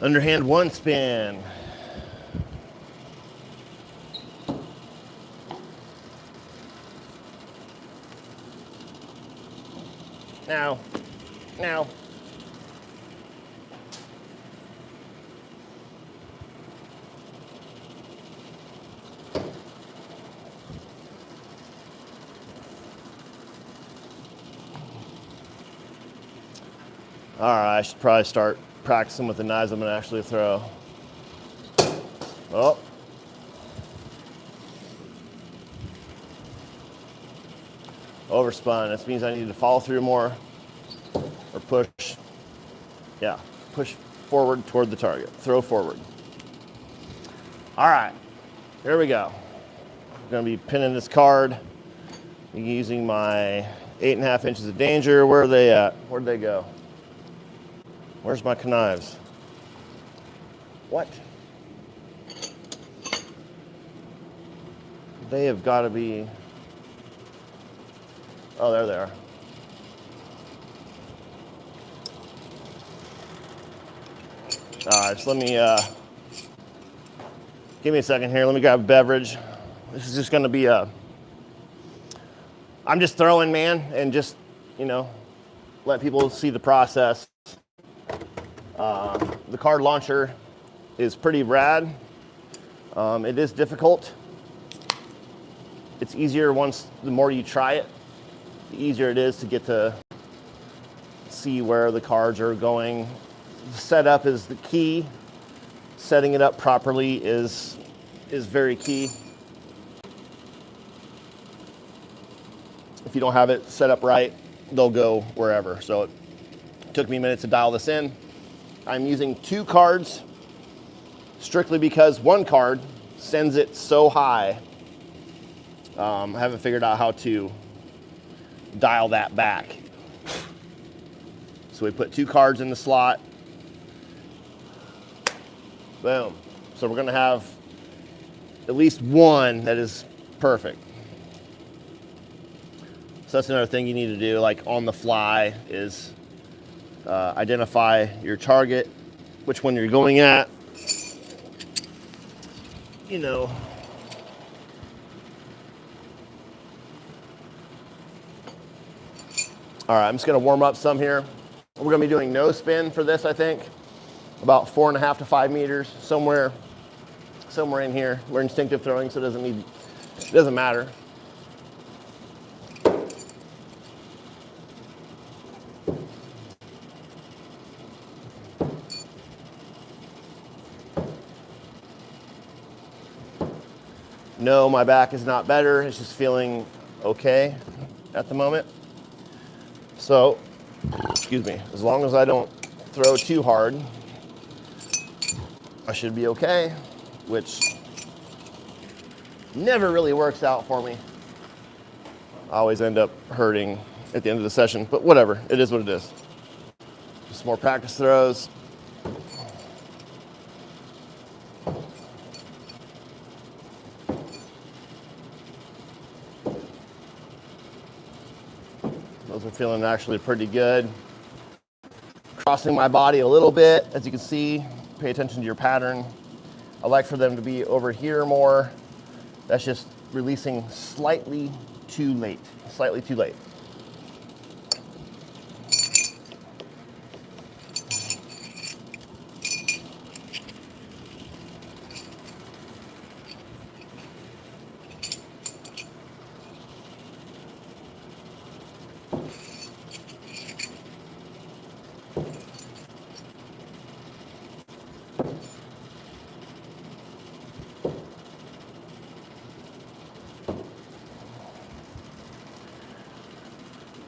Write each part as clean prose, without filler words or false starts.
Underhand one spin. Now. Now. All right, I should probably start practicing with the knives I'm gonna actually throw. Oh. Overspun. This means I need to follow through more or push. Yeah, push forward toward the target. Throw forward. All right, here we go. I'm gonna be pinning this card using my 8.5 inches of danger. Where are they at? Where'd they go? Where's my knives? What? They have got to be. Oh, there they are. All right, just let me, give me a second here. Let me grab a beverage. This is just gonna be I'm just throwing, man, and just, you know, let people see the process. The card launcher is pretty rad. It is difficult. It's easier the more you try it, the easier it is to get to see where the cards are going. The setup is the key. Setting it up properly is very key. If you don't have it set up right, they'll go wherever. So it took me a minute to dial this in. I'm using 2 cards strictly because one card sends it so high. I haven't figured out how to dial that back. So we put 2 cards in the slot. Boom. So we're gonna have at least one that is perfect. So that's another thing you need to do, like on the fly, is identify your target, which one you're going at. You know, all right, I'm just gonna warm up some here. We're gonna be doing no spin for this, I think. About 4.5 to 5 meters, somewhere in here. We're instinctive throwing, so it doesn't matter. No, my back is not better. It's just feeling okay at the moment. So, excuse me, as long as I don't throw too hard, I should be okay, which never really works out for me. I always end up hurting at the end of the session, but whatever, it is what it is. Just more practice throws. Those are feeling actually pretty good. Crossing my body a little bit, as you can see. Pay attention to your pattern. I like for them to be over here more. That's just releasing slightly too late. Slightly too late.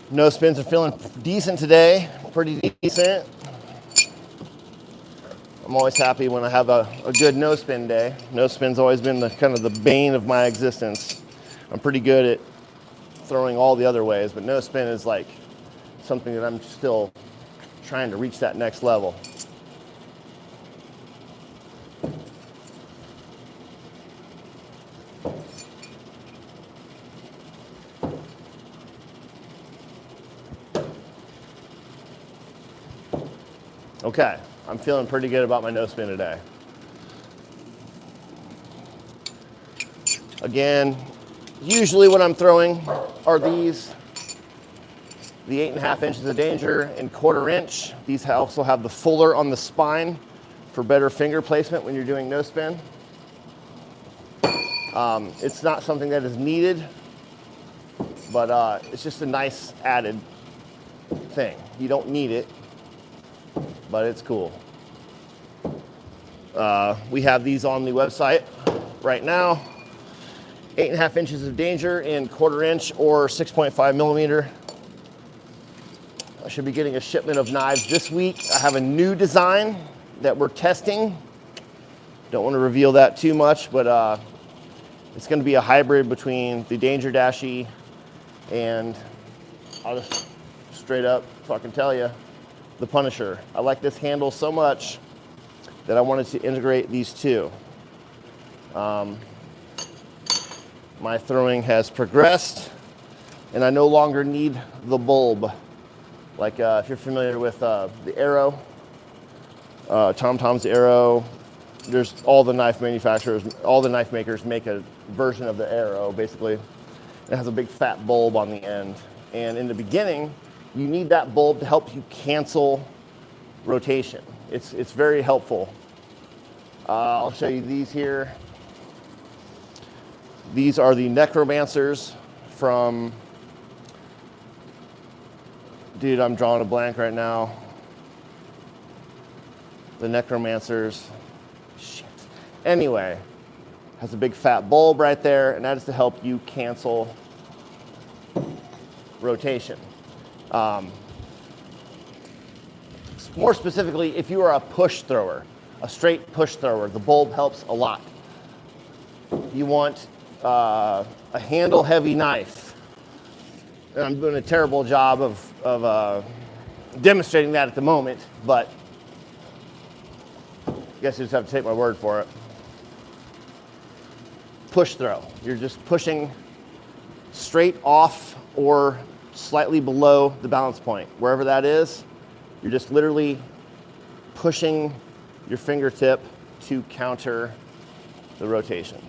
No spins are feeling decent today, pretty decent. I'm always happy when I have a good no spin day. No spin's always been kind of the bane of my existence. I'm pretty good at throwing all the other ways, but no spin is like something that I'm still trying to reach that next level. Okay, I'm feeling pretty good about my no spin today. Again, usually what I'm throwing are these, the 8.5 inches of danger and 1/4 inch. These also have the fuller on the spine for better finger placement when you're doing no spin. It's not something that is needed, but it's just a nice added thing. You don't need it, but it's cool. We have these on the website right now. 8.5 inches of danger in 1/4 inch or 6.5 millimeter. I should be getting a shipment of knives this week. I have a new design that we're testing. Don't want to reveal that too much, but it's going to be a hybrid between the Danger Dashi and, I'll just straight up fucking tell you, the Punisher. I like this handle so much that I wanted to integrate these two. My throwing has progressed, and I no longer need the bulb. Like if you're familiar with the Arrow, TomTom's Arrow, there's all the knife manufacturers, all the knife makers make a version of the Arrow, basically. It has a big fat bulb on the end. And in the beginning, you need that bulb to help you cancel rotation. It's very helpful. I'll show you these here. These are the Necromancers from, dude, I'm drawing a blank right now. The Necromancers, shit. Anyway, has a big fat bulb right there, and that is to help you cancel rotation. More specifically, if you are a push thrower, a straight push thrower, the bulb helps a lot. You want a handle heavy knife. And I'm doing a terrible job of demonstrating that at the moment, but I guess you just have to take my word for it. Push throw. You're just pushing straight off or slightly below the balance point. Wherever that is, you're just literally pushing your fingertip to counter the rotation.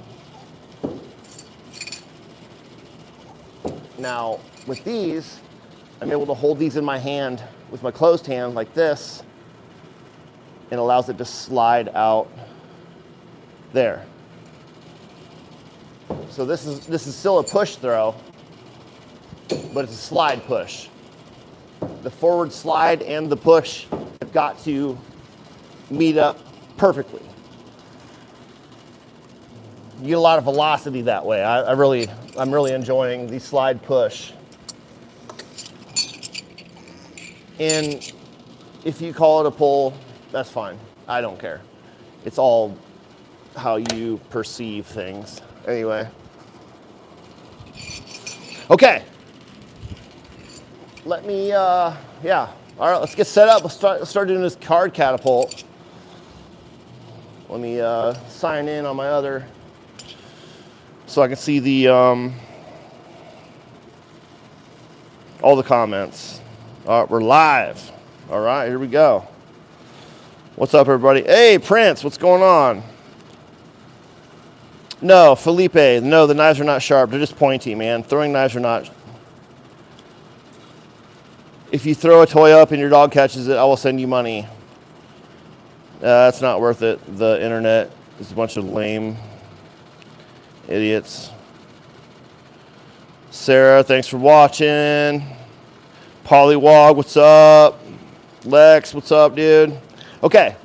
Now, with these, I'm able to hold these in my hand with my closed hand like this, and allows it to slide out there. So this is still a push throw, but it's a slide push. The forward slide and the push have got to meet up perfectly. You get a lot of velocity that way. I'm really enjoying the slide push. And if you call it a pull, that's fine. I don't care. It's all how you perceive things. Anyway. Okay. Let me, yeah. All right, let's get set up. Let's start doing this card catapult. Let me sign in on my other, so I can see the all the comments. All right, we're live. All right, here we go. What's up, everybody? Hey, Prince, what's going on? No, Felipe, no, the knives are not sharp. They're just pointy, man. Throwing knives are not. If you throw a toy up and your dog catches it, I will send you money. That's not worth it. The internet is a bunch of lame idiots. Sarah, thanks for watching. Pollywog, what's up? Lex, what's up, dude? Okay.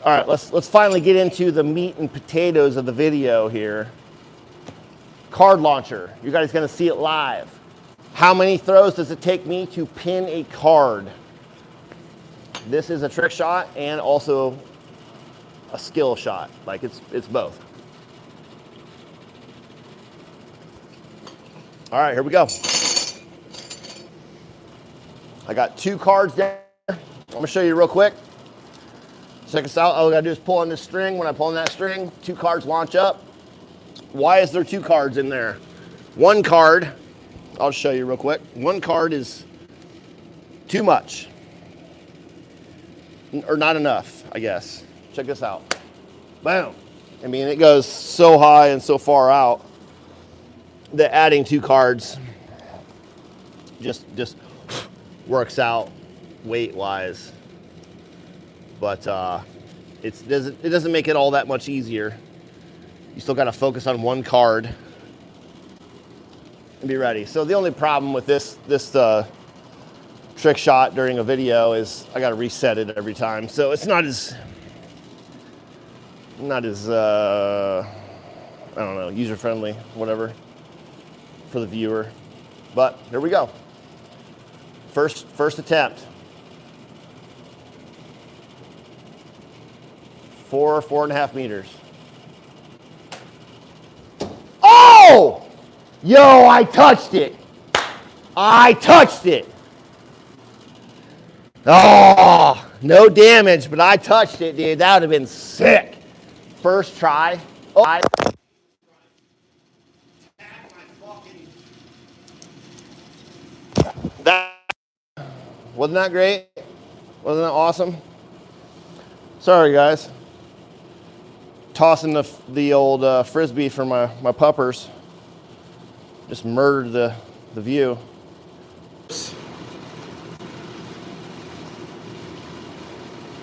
All right, let's finally get into the meat and potatoes of the video here. Card launcher. You guys are gonna see it live. How many throws does it take me to pin a card? This is a trick shot and also a skill shot. Like it's both. All right, here we go. I got 2 cards there. I'm gonna show you real quick. Check this out. All I gotta do is pull on this string. When I pull on that string, 2 cards launch up. Why is there 2 cards in there? 1 card, I'll show you real quick. 1 card is too much. or not enough, I guess. Check this out. Boom. I mean, it goes so high and so far out that adding 2 cards just works out weight-wise. But it doesn't make it all that much easier. You still got to focus on 1 card and be ready. So the only problem with this trick shot during a video is I got to reset it every time. So it's not as I don't know, user-friendly, whatever, for the viewer. But here we go. First attempt. 4.5 meters. Oh! Yo, I touched it. I touched it. Oh, no damage, but I touched it, dude. That would have been sick. First try. Oh, wasn't that great? Wasn't that awesome? Sorry, guys. Tossing the old frisbee for my puppers. Just murdered the view.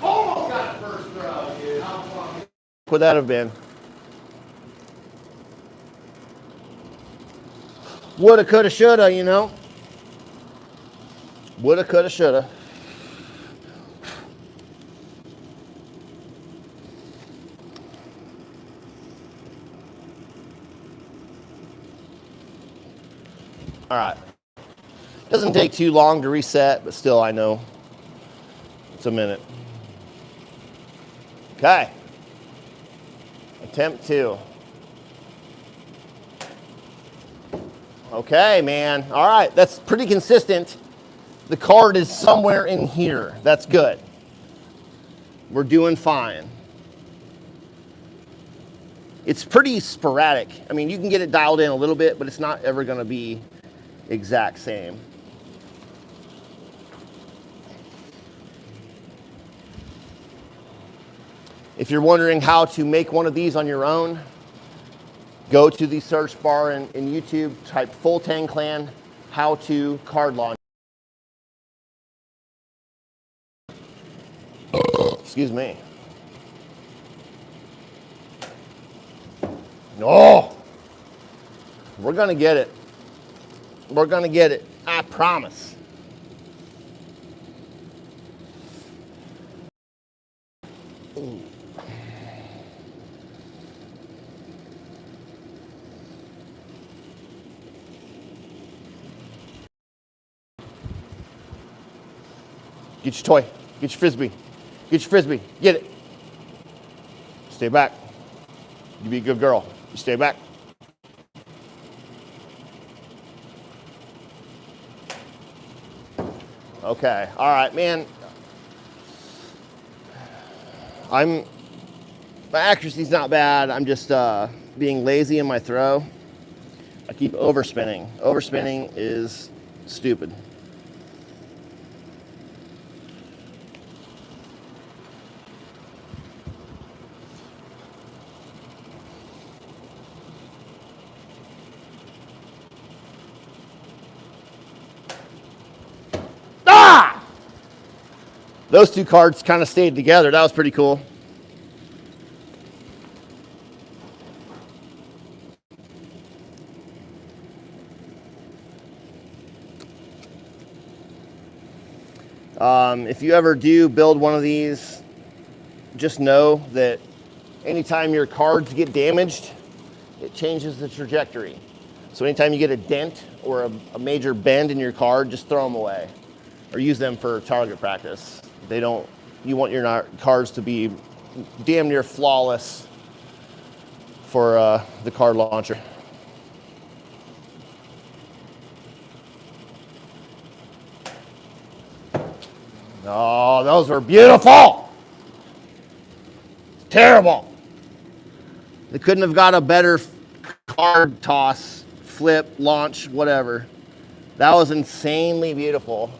Almost got it first throw, dude. How fun would that have been? Woulda, coulda, shoulda, you know. Woulda, coulda, shoulda. All right. Doesn't take too long to reset, but still, I know it's a minute. Okay. Attempt 2. Okay, man. All right, that's pretty consistent. The card is somewhere in here. That's good. We're doing fine. It's pretty sporadic. I mean, you can get it dialed in a little bit, but it's not ever going to be exact same. If you're wondering how to make one of these on your own, go to the search bar in YouTube, type Full Tang Clan how to card launch. Excuse me. Oh, we're gonna get it. We're gonna get it. I promise. Ooh. Get your toy. Get your frisbee. Get your frisbee. Get it. Stay back. You be a good girl. You stay back. Okay. All right, man. My accuracy's not bad. I'm just being lazy in my throw. I keep overspinning. Overspinning is stupid. Those 2 cards kind of stayed together. That was pretty cool. If you ever do build one of these, just know that anytime your cards get damaged, it changes the trajectory. So anytime you get a dent or a major bend in your card, just throw them away or use them for target practice. You want your cards to be damn near flawless for the card launcher. Oh, those were beautiful. Terrible. They couldn't have got a better card toss, flip, launch, whatever. That was insanely beautiful.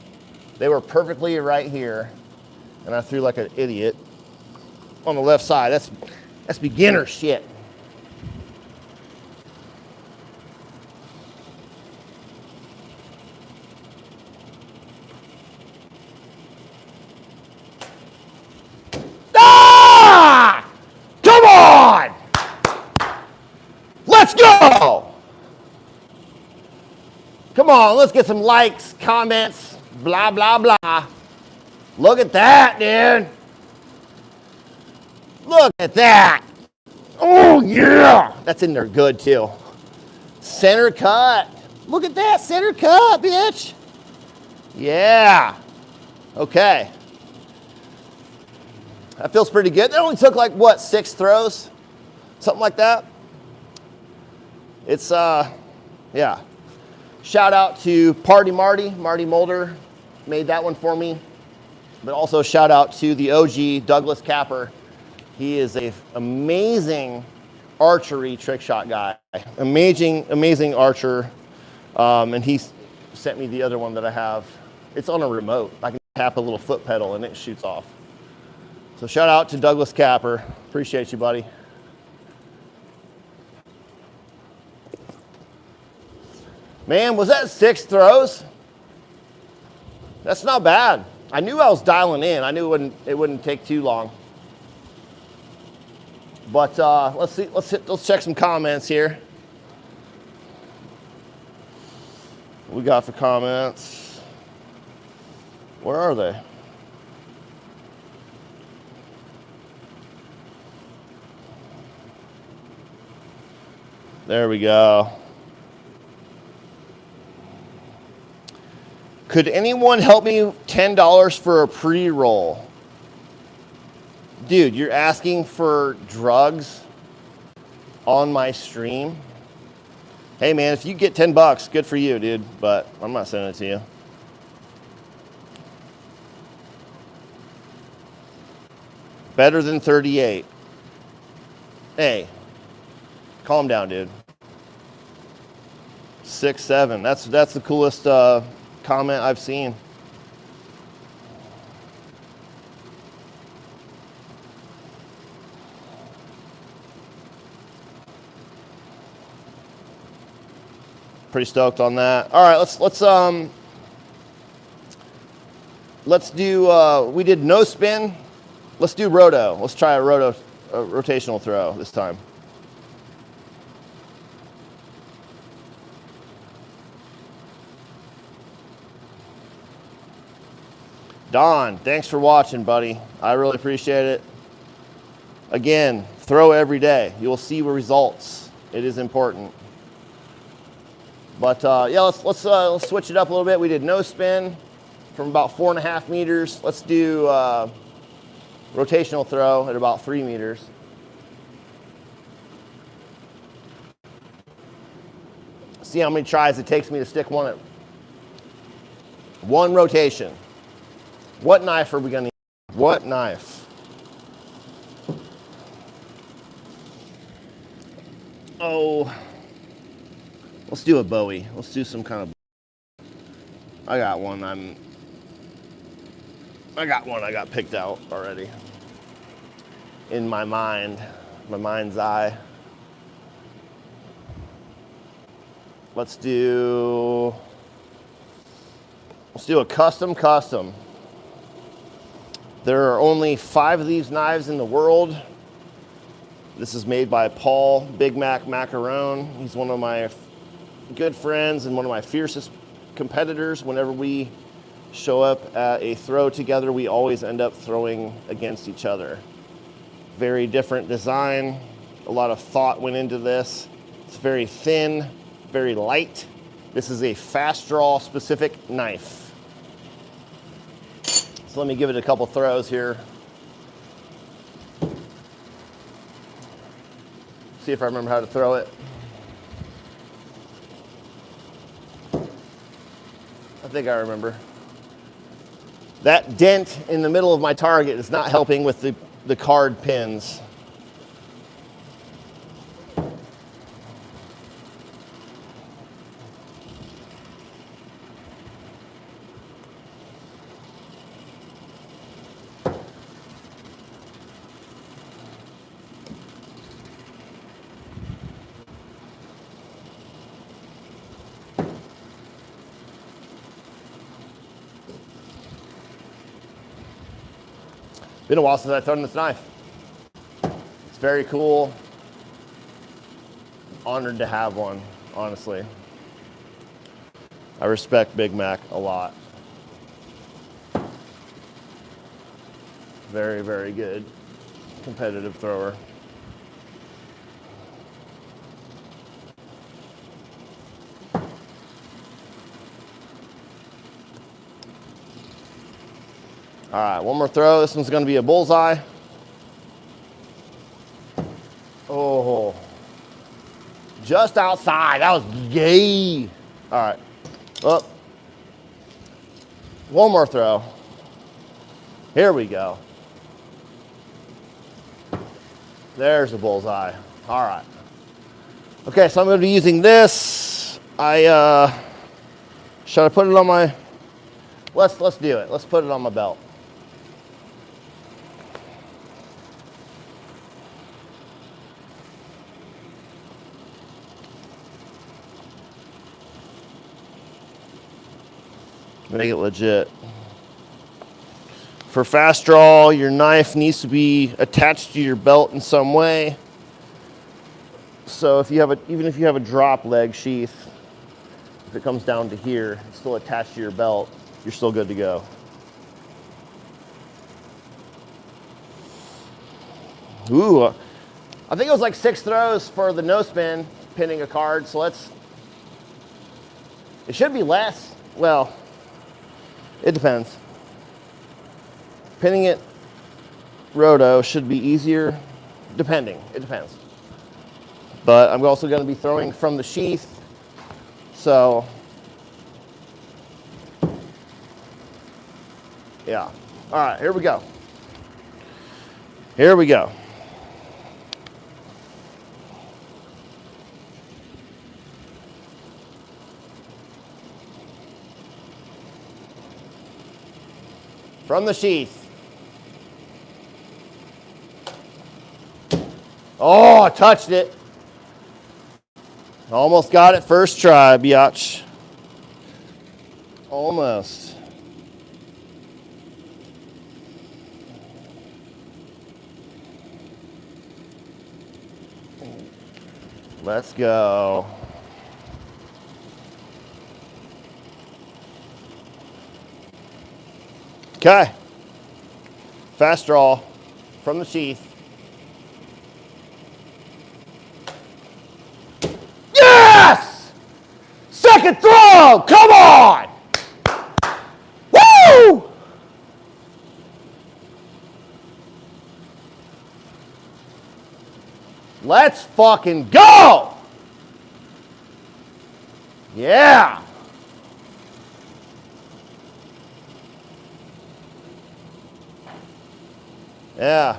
They were perfectly right here. and I threw like an idiot on the left side. That's beginner shit. Ah! Come on! Let's go! Come on, let's get some likes, comments, blah, blah, blah. Look at that, dude. Look at that. Oh, yeah. That's in there good, too. Center cut. Look at that, center cut, bitch. Yeah. Okay. That feels pretty good. That only took like, what, 6 throws? Something like that. It's, yeah. Shout out to Party Marty Mulder, made that one for me. But also shout out to the OG, Douglas Capper. He is an amazing archery trick shot guy. Amazing archer. And he sent me the other one that I have. It's on a remote. I can tap a little foot pedal and it shoots off. So shout out to Douglas Capper. Appreciate you, buddy. Man, was that 6 throws? That's not bad. I knew I was dialing in. I knew it wouldn't take too long. But let's see. Let's check some comments here. What we got for comments? Where are they? There we go. Could anyone help me $10 for a pre-roll? Dude, you're asking for drugs on my stream? Hey man, if you get 10 bucks, good for you, dude, but I'm not sending it to you. Better than 38. Hey, calm down, dude. 6'7", that's the coolest comment I've seen. Pretty stoked on that. All right, let's do. We did no spin. Let's do roto. Let's try a rotational throw this time. Don, thanks for watching, buddy. I really appreciate it. Again, throw every day. You will see results. It is important. But yeah, let's switch it up a little bit. We did no spin from about 4.5 meters. Let's do rotational throw at about 3 meters. See how many tries it takes me to stick one rotation. What knife are we gonna use? What knife? Oh, let's do a Bowie. Let's do some kind of. I got one. I got picked out already. In my mind's eye. Let's do a custom. There are only 5 of these knives in the world. This is made by Paul Big Mac Macaron. He's one of my good friends and one of my fiercest competitors. Whenever we show up at a throw together, we always end up throwing against each other. Very different design. A lot of thought went into this. It's very thin, very light. This is a fast draw specific knife. So let me give it a couple throws here. See if I remember how to throw it. I think I remember. That dent in the middle of my target is not helping with the card pins. Been a while since I've thrown this knife. It's very cool. Honored to have one, honestly. I respect Big Mac a lot. Very, very good competitive thrower. All right, one more throw. This one's gonna be a bullseye. Oh, just outside. That was gay. All right, up. One more throw. Here we go. There's a bullseye. All right. Okay, so I'm gonna be using this. Should I put it on my, let's do it. Let's put it on my belt. Make it legit. For fast draw, your knife needs to be attached to your belt in some way. So if you have even if you have a drop leg sheath, if it comes down to here, it's still attached to your belt, you're still good to go. Ooh, I think it was like 6 throws for the no spin, pinning a card. So it should be less. Well, it depends. Pinning it roto should be easier, depending. It depends. But I'm also going to be throwing from the sheath. So, yeah. All right, here we go. Here we go. From the sheath. Oh, I touched it. Almost got it first try, biatch. Almost. Let's go. Okay. Fast draw from the sheath. Yes! Second throw! Come on! Woo! Let's fucking go! Yeah! Yeah.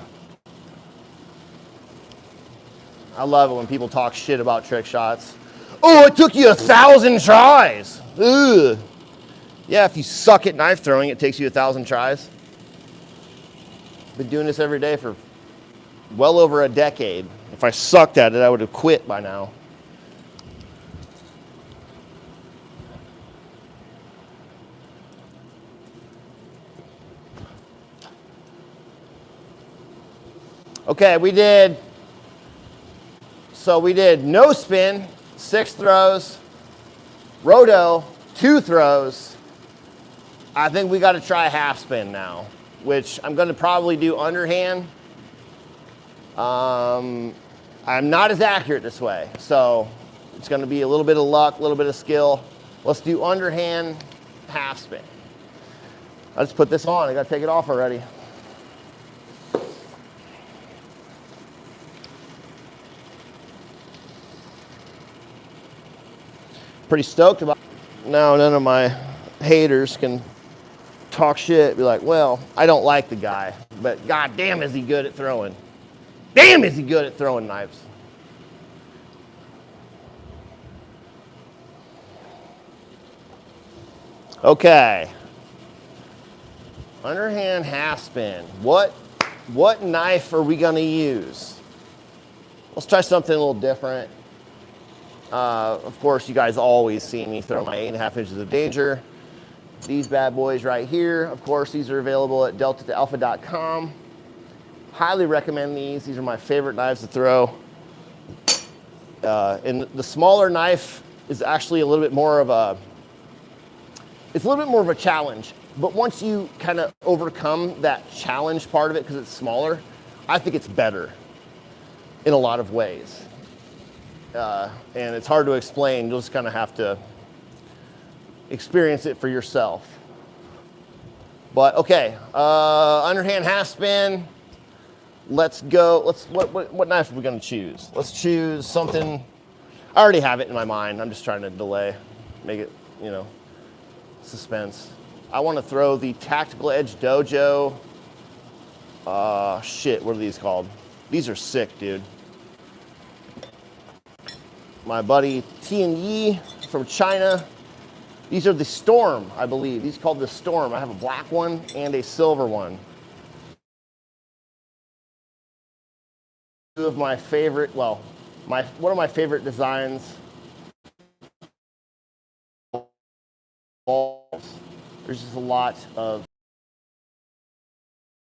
I love it when people talk shit about trick shots. Oh, it took you 1,000 tries. Ugh. Yeah, if you suck at knife throwing, it takes you 1,000 tries. Been doing this every day for well over a decade. If I sucked at it, I would have quit by now. Okay, we did no spin, 6 throws, roto, 2 throws. I think we got to try half spin now, which I'm going to probably do underhand. I'm not as accurate this way, so it's going to be a little bit of luck, a little bit of skill. Let's do underhand half spin. I just put this on. I got to take it off already. Pretty stoked about it. Now none of my haters can talk shit, be like, well, I don't like the guy, but god damn is he good at throwing. Damn is he good at throwing knives. Okay. Underhand half spin. What knife are we gonna use? Let's try something a little different. Of course, you guys always see me throw my 8.5 inches of danger. These bad boys right here, of course, these are available at deltatoalpha.com. Highly recommend these. These are my favorite knives to throw. And the smaller knife is actually a little bit more of a, it's a little bit more of a challenge. But once you kind of overcome that challenge part of it, because it's smaller, I think it's better in a lot of ways. And it's hard to explain. You'll just kind of have to experience it for yourself. But okay, underhand half spin. Let's go. What knife are we going to choose? Let's choose something. I already have it in my mind. I'm just trying to delay, make it, you know, suspense. I want to throw the Tactical Edge Dojo. Shit, what are these called? These are sick, dude. My buddy T&E from China. These are the Storm, I believe. These are called the Storm. I have a black one and a silver one. Two of my favorite, well, one of my favorite designs. There's just a lot of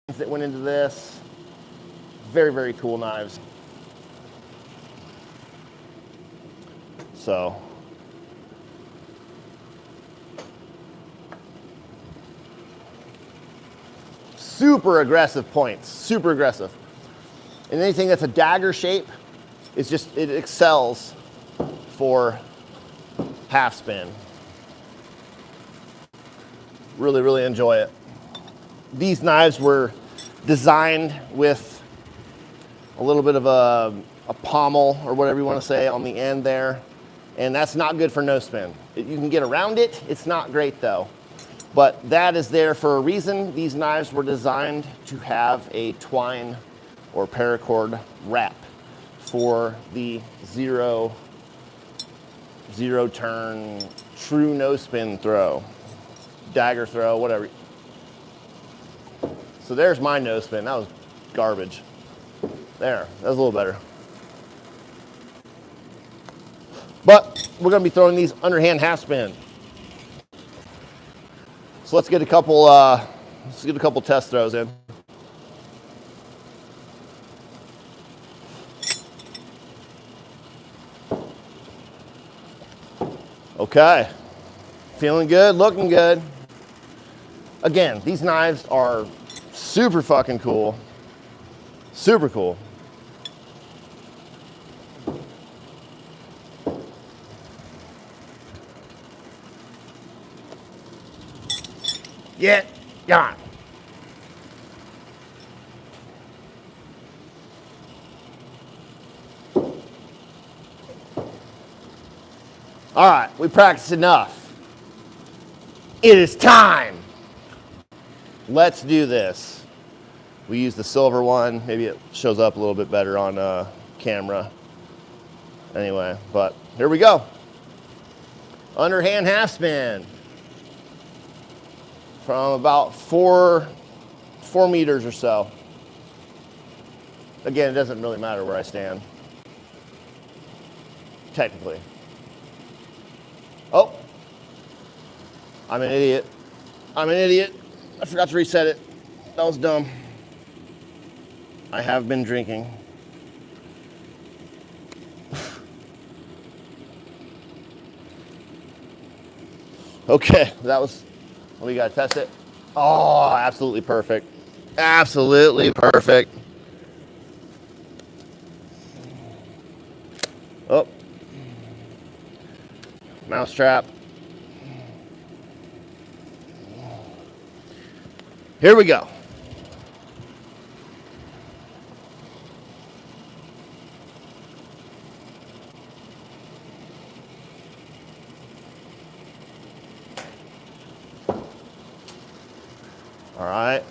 things that went into this. Very, very cool knives. So, super aggressive points, super aggressive. And anything that's a dagger shape, it's just, it excels for half spin. Really, really enjoy it. These knives were designed with a little bit of a pommel or whatever you want to say on the end there. And that's not good for no spin. You can get around it. It's not great though. But that is there for a reason. These knives were designed to have a twine or paracord wrap for the zero turn, true no spin throw, dagger throw, whatever. So there's my no spin. That was garbage. There, that was a little better. But we're gonna be throwing these underhand half spin. So let's get a couple test throws in. Okay, feeling good, looking good. Again, these knives are super fucking cool. Super cool. Get gone. All right, we practiced enough. It is time. Let's do this. We use the silver one. Maybe it shows up a little bit better on camera. Anyway, but here we go. Underhand half spin. From about 4 meters or so. Again, it doesn't really matter where I stand. Technically. Oh, I'm an idiot. I'm an idiot. I forgot to reset it. That was dumb. I have been drinking. Okay, that was, we gotta test it. Oh, absolutely perfect. Absolutely perfect. Oh. Mousetrap. Here we go. All right.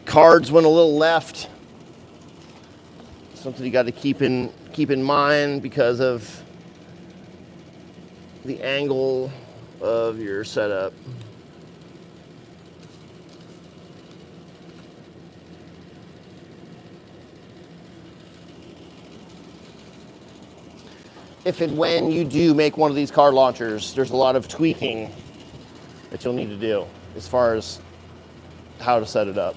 Cards went a little left. Something you got to keep in mind because of the angle of your setup. If and when you do make one of these card launchers, there's a lot of tweaking that you'll need to do as far as how to set it up.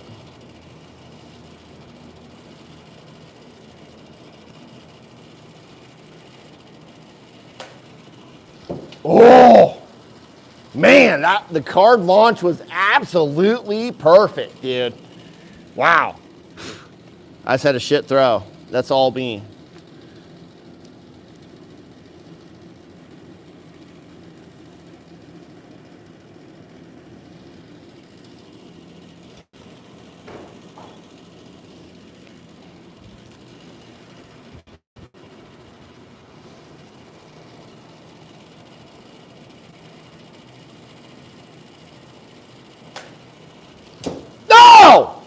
Man, the card launch was absolutely perfect, dude. Wow. I just had a shit throw. That's all me. No!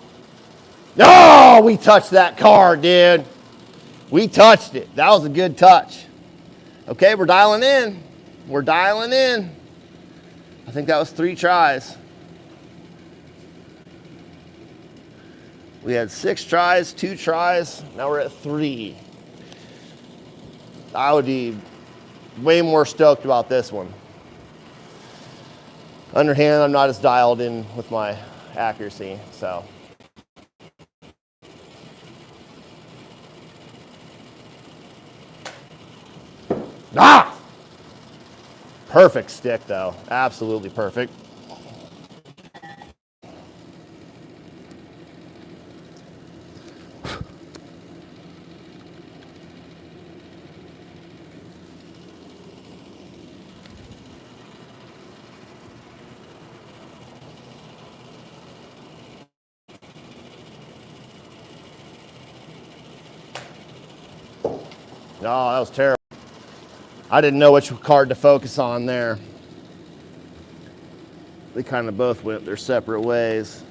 No, we touched that card, dude. We touched it. That was a good touch. Okay, we're dialing in. We're dialing in. I think that was 3 tries. We had 6 tries, 2 tries. Now we're at 3. I would be way more stoked about this one. Underhand, I'm not as dialed in with my accuracy, so. Ah! Perfect stick, though. Absolutely perfect. No, that was terrible. I didn't know which card to focus on there. They kind of both went their separate ways.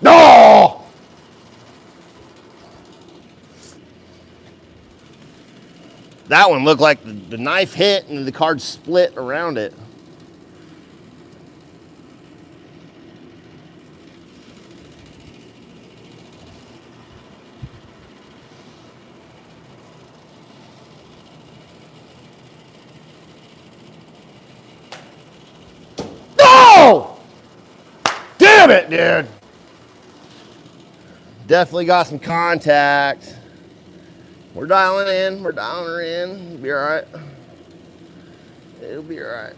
No! That one looked like the knife hit and the card split around it. No! Damn it, dude. Definitely got some contact. We're dialing in. We're dialing her in. It'll be all right. It'll be all right.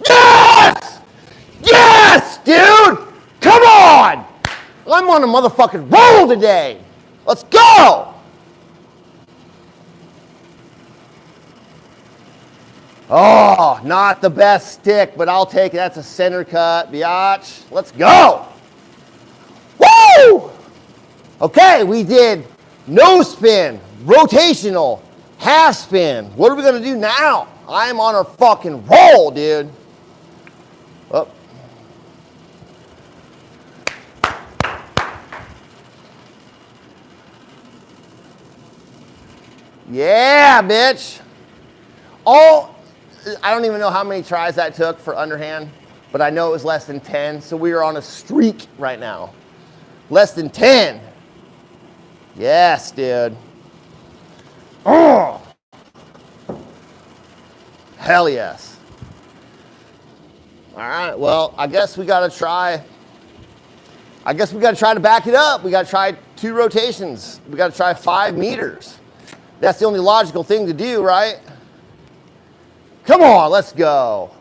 Yes! Yes, dude! Come on! I'm on a motherfucking roll today. Let's go! Oh, not the best stick, but I'll take it. That's a center cut, biatch. Let's go! Woo! Okay, we did no spin, rotational, half spin. What are we gonna do now? I'm on a fucking roll, dude. Oh. Yeah, bitch. I don't even know how many tries that took for underhand, but I know it was less than 10, so we are on a streak right now. Less than 10. Yes, dude. Oh. Hell yes. All right, well, I guess we gotta try to back it up. We gotta try 2 rotations. We gotta try 5 meters. That's the only logical thing to do, right? Come on, let's go.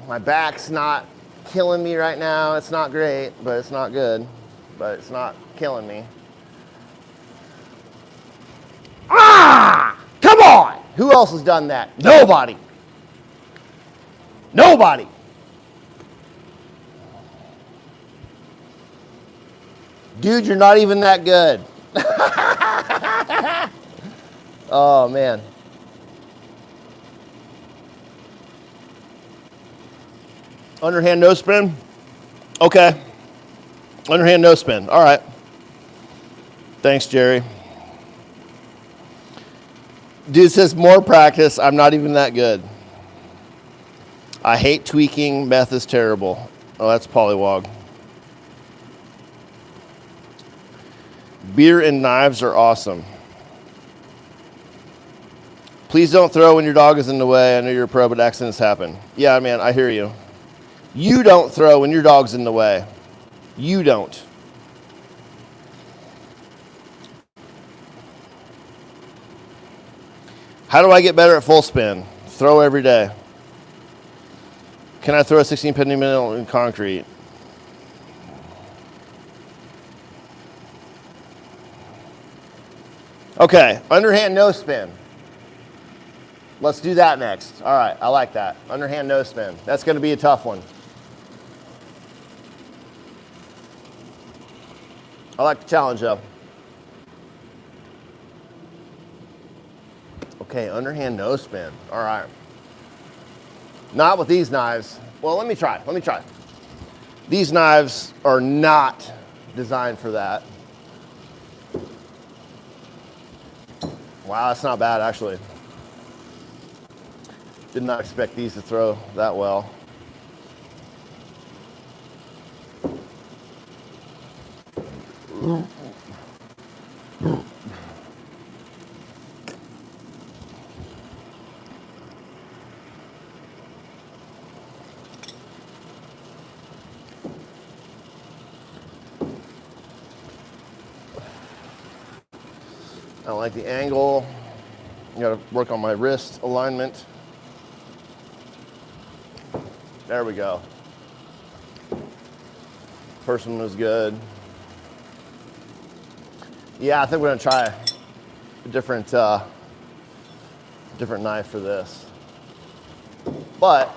My back's not killing me right now. It's not great, but it's not good. But it's not killing me. Ah! Come on! Who else has done that? Nobody. Nobody. Dude, you're not even that good. Oh, man. Underhand no spin? Okay. Underhand no spin. All right. Thanks, Jerry. Dude says more practice. I'm not even that good. I hate tweaking. Meth is terrible. Oh, that's Pollywog. Beer and knives are awesome. Please don't throw when your dog is in the way. I know you're a pro, but accidents happen. Yeah, man, I hear you. You don't throw when your dog's in the way. You don't. How do I get better at full spin? Throw every day. Can I throw a 16 penny minute in concrete? Okay, underhand no spin. Let's do that next. All right, I like that. Underhand no spin. That's going to be a tough one. I like the challenge though. Okay, underhand no spin. All right. Not with these knives. Well, let me try. These knives are not designed for that. Wow, that's not bad actually. Did not expect these to throw that well. I don't like the angle. I gotta work on my wrist alignment. There we go. First one was good. Yeah, I think we're gonna try a different knife for this. But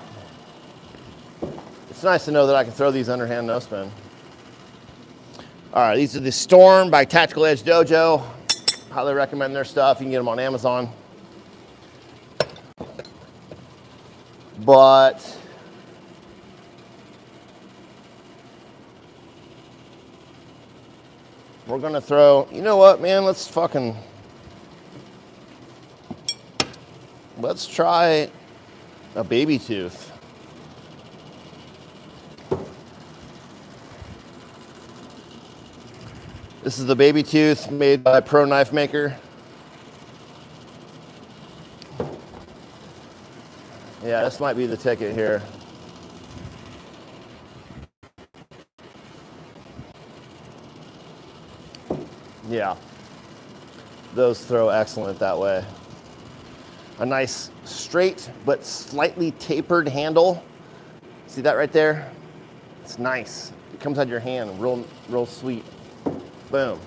it's nice to know that I can throw these underhand no spin. All right, these are the Storm by Tactical Edge Dojo. Highly recommend their stuff. You can get them on Amazon. But we're gonna throw, you know what, man, let's try a baby tooth. This is the baby tooth made by Pro Knife Maker. Yeah, this might be the ticket here. Yeah, those throw excellent that way. A nice straight but slightly tapered handle. See that right there? It's nice. It comes out of your hand, real sweet. Boom.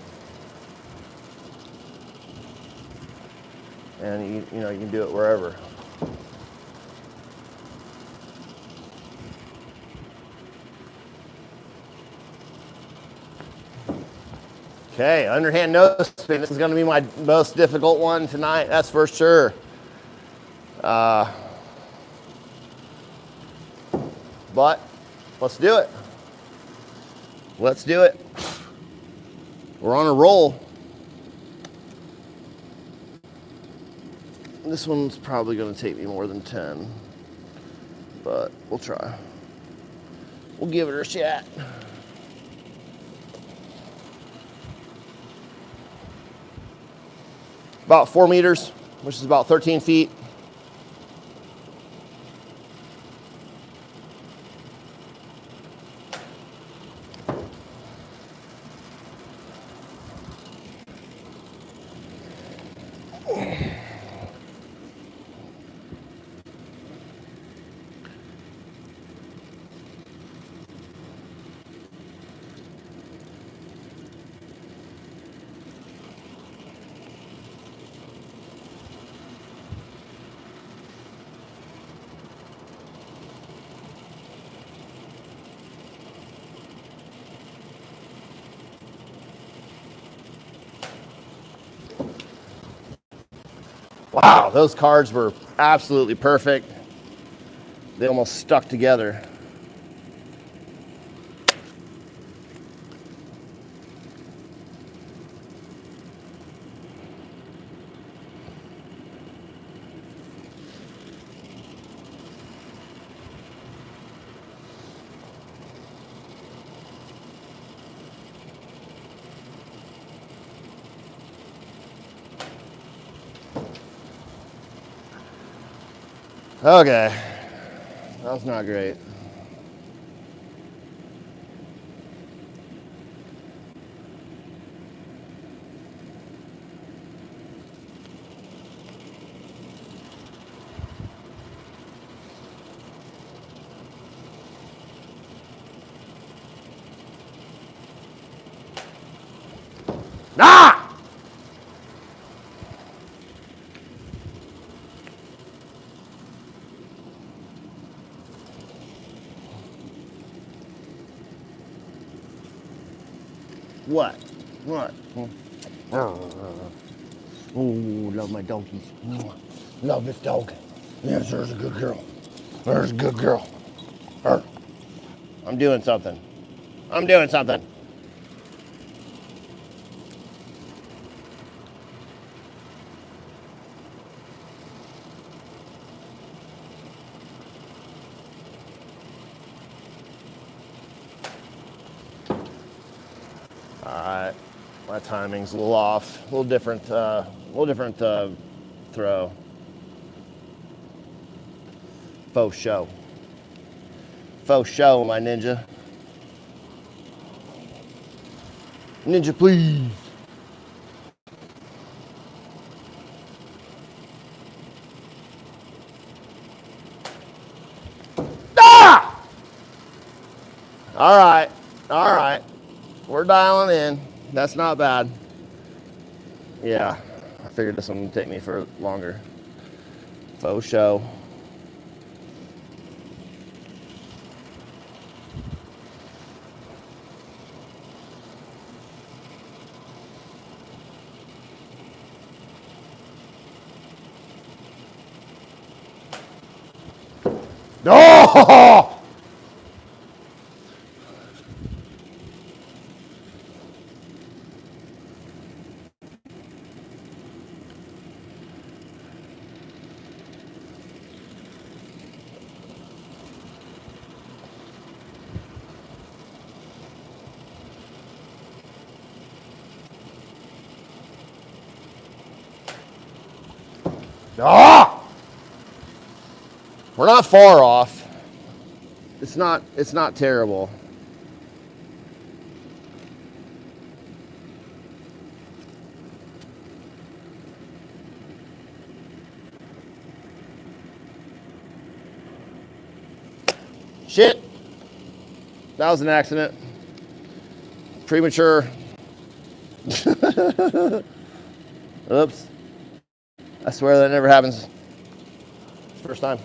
And you know, you can do it wherever. Okay, underhand no spin. This is going to be my most difficult one tonight, that's for sure. But let's do it. Let's do it. We're on a roll. This one's probably going to take me more than 10, but we'll try. We'll give it a shot. About 4 meters, which is about 13 feet. Wow, those cards were absolutely perfect. They almost stuck together. Okay, that's not great. Ah! What? What? Oh, love my donkeys. Love this dog. Yes, there's a good girl. There's a good girl. I'm doing something. I'm doing something. All right, my timing's a little off, a little different throw. Faux show. Faux show, my ninja. Ninja, please. Ah! All right, all right. We're dialing in. That's not bad. Yeah, I figured this one would take me for longer. Faux show. Oh! Ah! We're not far off. It's not terrible. Shit. That was an accident. Premature. Oops. I swear that never happens. First time.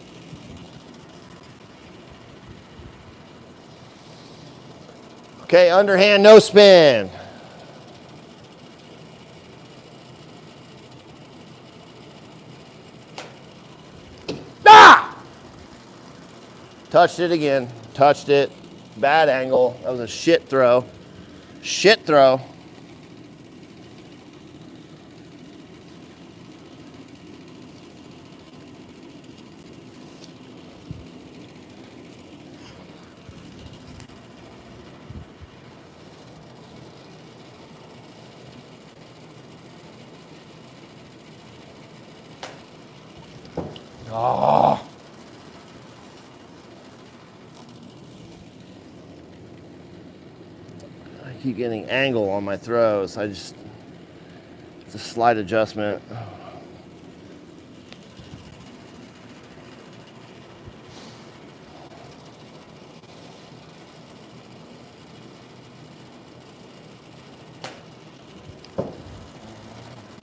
Okay, underhand, no spin. Ah! Touched it again. Touched it. Bad angle. That was a shit throw. Shit throw. Oh. I keep getting angle on my throws. It's a slight adjustment.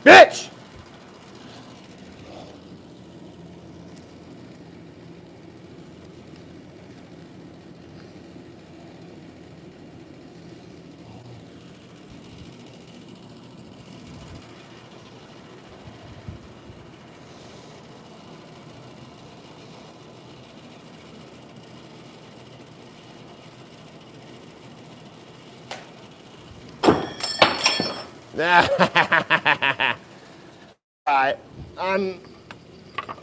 Bitch! All right, I'm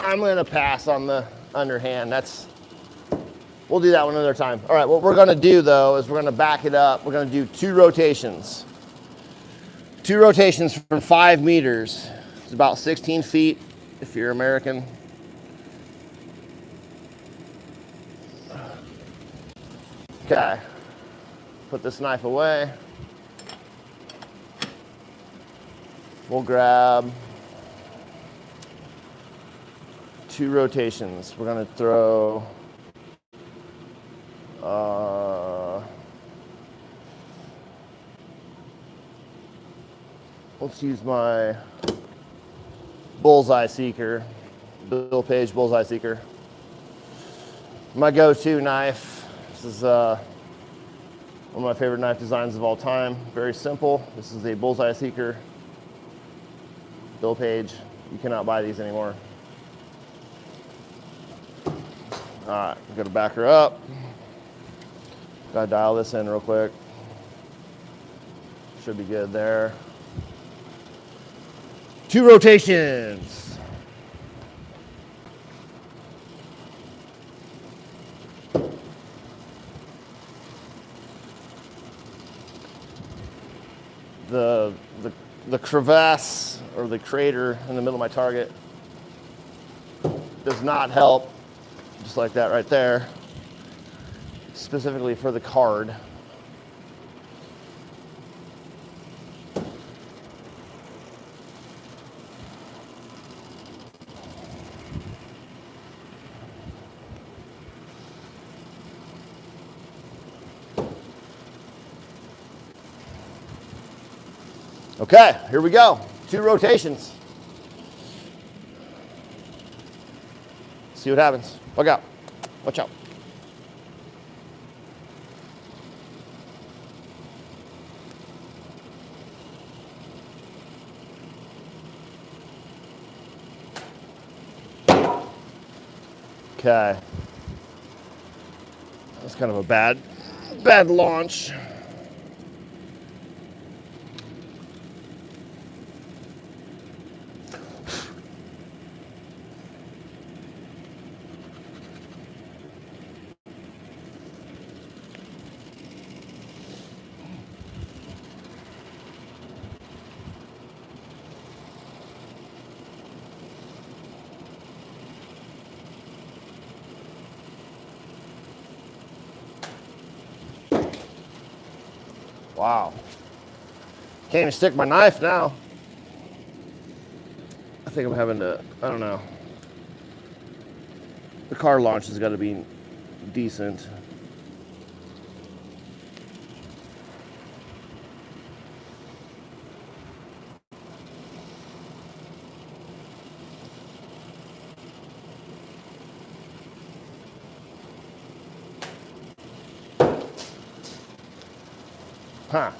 gonna pass on the underhand. We'll do that one another time. All right, what we're gonna do though is we're gonna back it up. We're gonna do 2 rotations. 2 rotations from 5 meters. It's about 16 feet if you're American. Okay, put this knife away. We'll grab 2 rotations. We're gonna throw let's use my bullseye seeker, Bill Page bullseye seeker. My go-to knife. This is one of my favorite knife designs of all time. Very simple. This is a bullseye seeker, Bill Page. You cannot buy these anymore. All right, I'm gonna back her up. Gotta dial this in real quick. Should be good there. 2 rotations. The crevasse or the crater in the middle of my target does not help, just like that right there, specifically for the card. Okay, here we go. 2 rotations. See what happens. Look out. Watch out. Okay. That's kind of a bad launch. Wow. Can't even stick my knife now. I think I'm having to, I don't know. The car launch has got to be decent. Huh.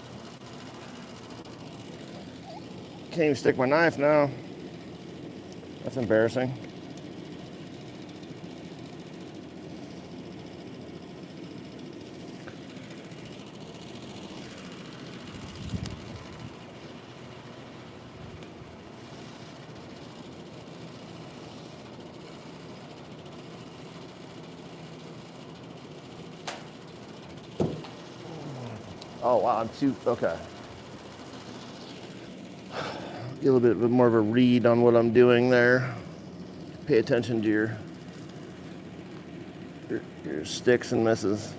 Can't even stick my knife now. That's embarrassing. Oh, wow, I'm too, okay. Get a little bit more of a read on what I'm doing there. Pay attention to your sticks and misses.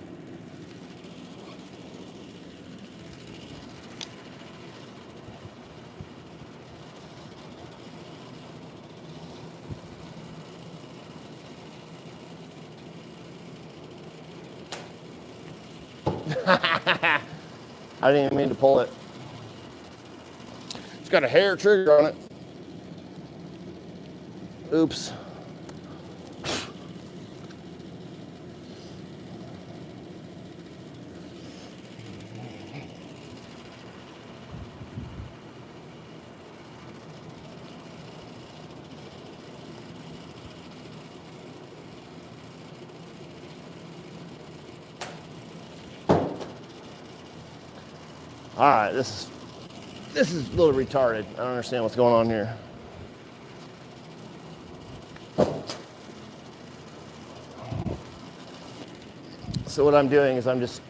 I didn't even mean to pull it. It's got a hair trigger on it. Oops. All right, this is a little retarded. I don't understand what's going on here. So what I'm doing is I'm just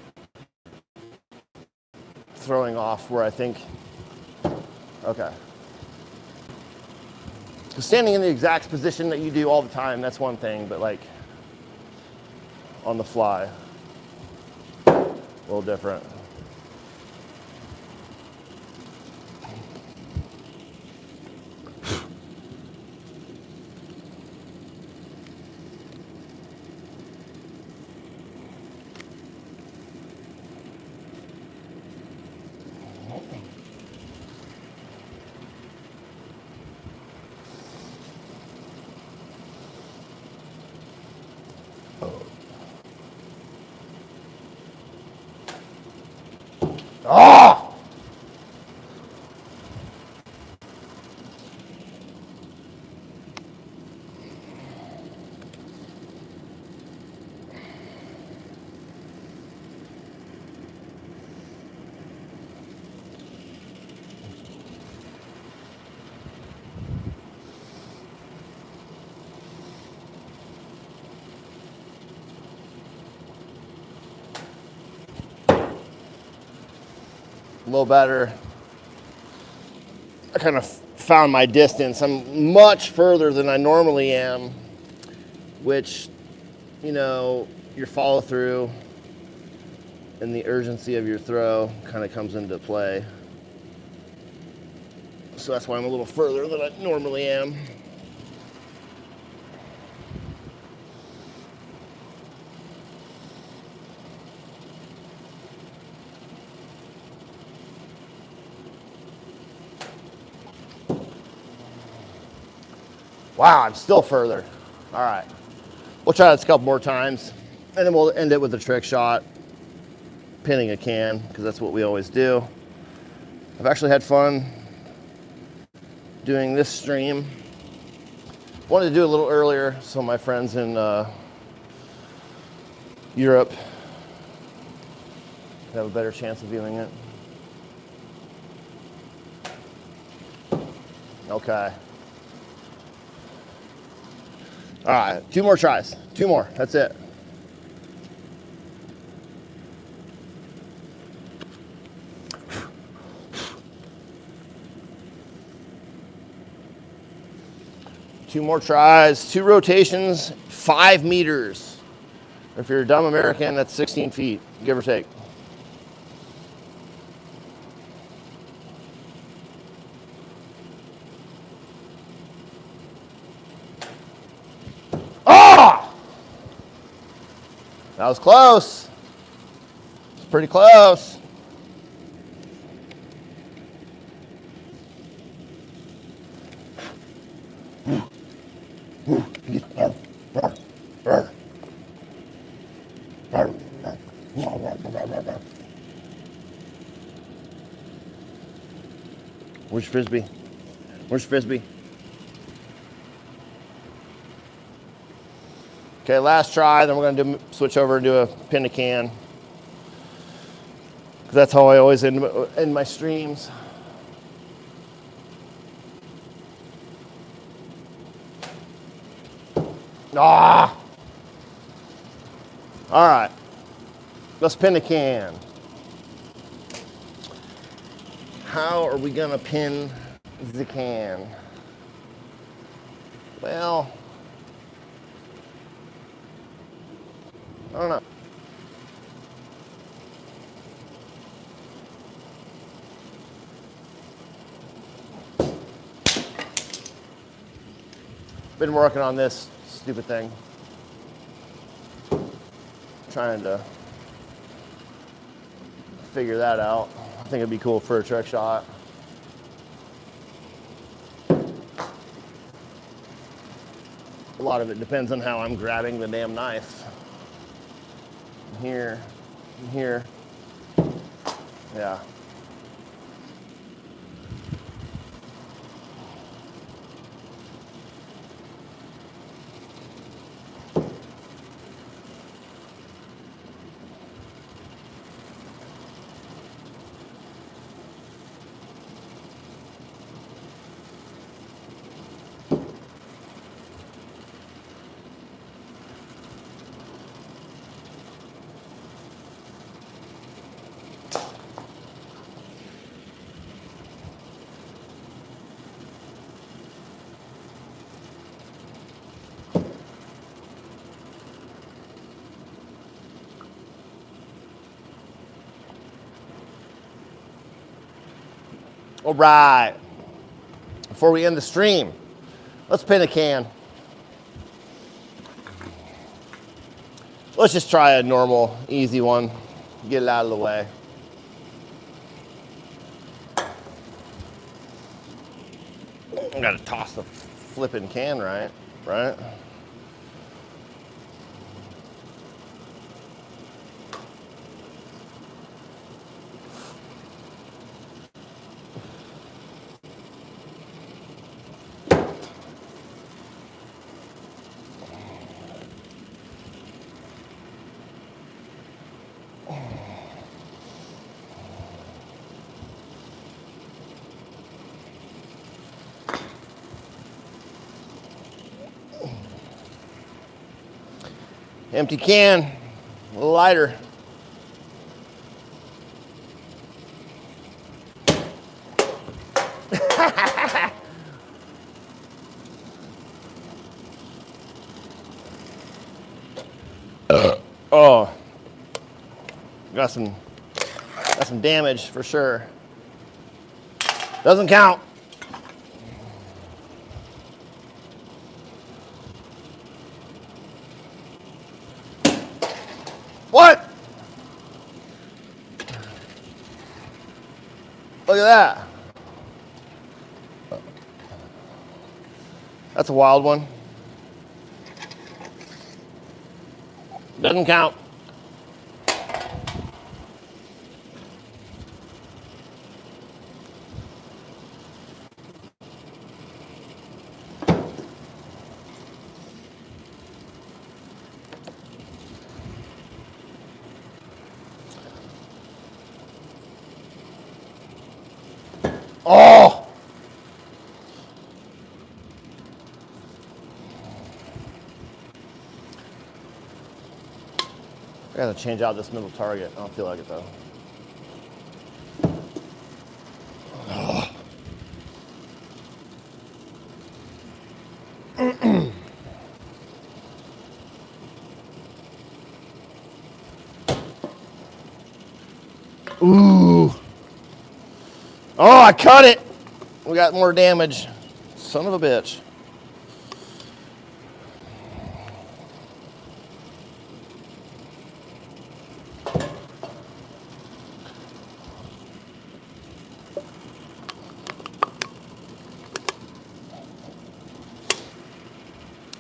throwing off where I think, okay. Standing in the exact position that you do all the time, that's one thing, but like on the fly. A little different. Oh! A little better. I kind of found my distance. I'm much further than I normally am, which, you know, your follow through and the urgency of your throw kind of comes into play. So that's why I'm a little further than I normally am. Wow, I'm still further. All right. We'll try this a couple more times, and then we'll end it with a trick shot, pinning a can, because that's what we always do. I've actually had fun doing this stream. Wanted to do it a little earlier so my friends in Europe have a better chance of viewing it. Okay. All right, 2 more tries. 2 more, that's it. Two more tries, 2 rotations, 5 meters. If you're a dumb American, that's 16 feet, give or take. Oh! That was close. It's pretty close. Where's Frisbee? Where's Frisbee? Okay, last try, then we're gonna switch over and do a pin a can. That's how I always end my streams. Ah! All right, let's pin a can. How are we gonna pin the can? Well, I don't know. Been working on this stupid thing. Trying to figure that out. I think it'd be cool for a trick shot. A lot of it depends on how I'm grabbing the damn knife. Here, here, yeah. All right. Before we end the stream, let's pin a can. Let's just try a normal, easy one. Get it out of the way. I gotta toss the flipping can right? Empty can, a little lighter. Oh, got some damage for sure. Doesn't count. What? Look at that. That's a wild one. Doesn't count. Oh! I gotta change out this middle target. I don't feel like it though. Ooh. Oh, I cut it. We got more damage. Son of a bitch.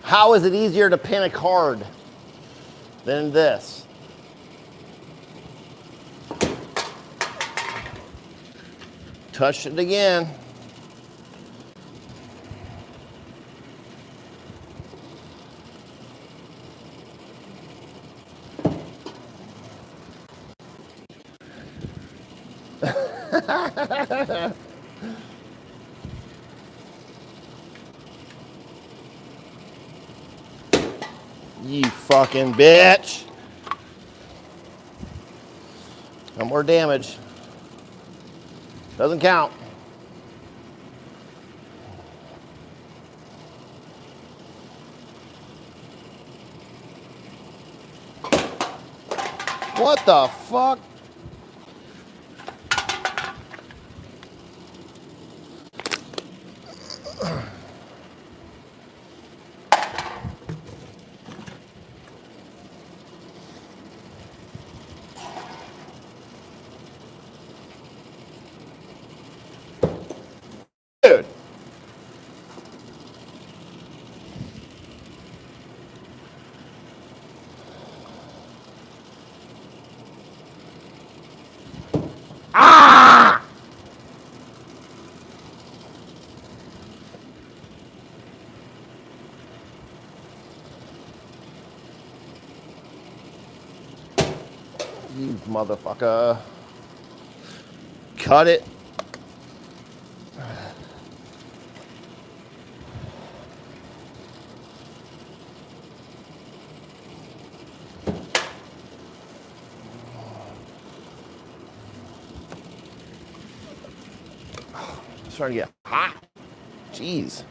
How is it easier to pin a card than this? Touch it again. You fucking bitch. No more damage. Doesn't count. What the fuck? Dude. Ah! You motherfucker. Cut it. It's starting to get hot. Jeez.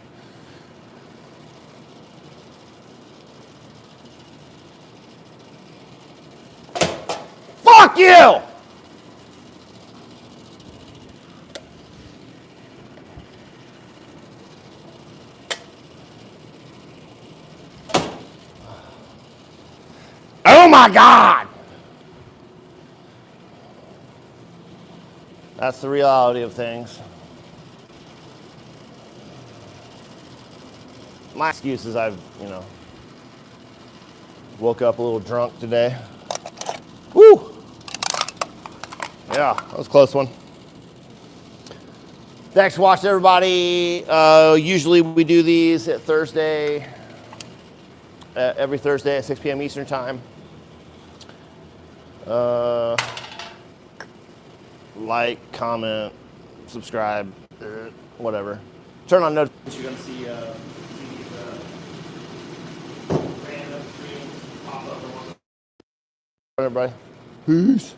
Fuck you! my God. That's the reality of things. My excuse is I've, woke up a little drunk today. Woo! Yeah, that was a close one. Thanks for watching, everybody. Usually we do these at Thursday, every Thursday at 6 p.m. Eastern time. Like, comment, subscribe, whatever. Turn on notifications. You're gonna see these random streams pop up. Everybody, peace.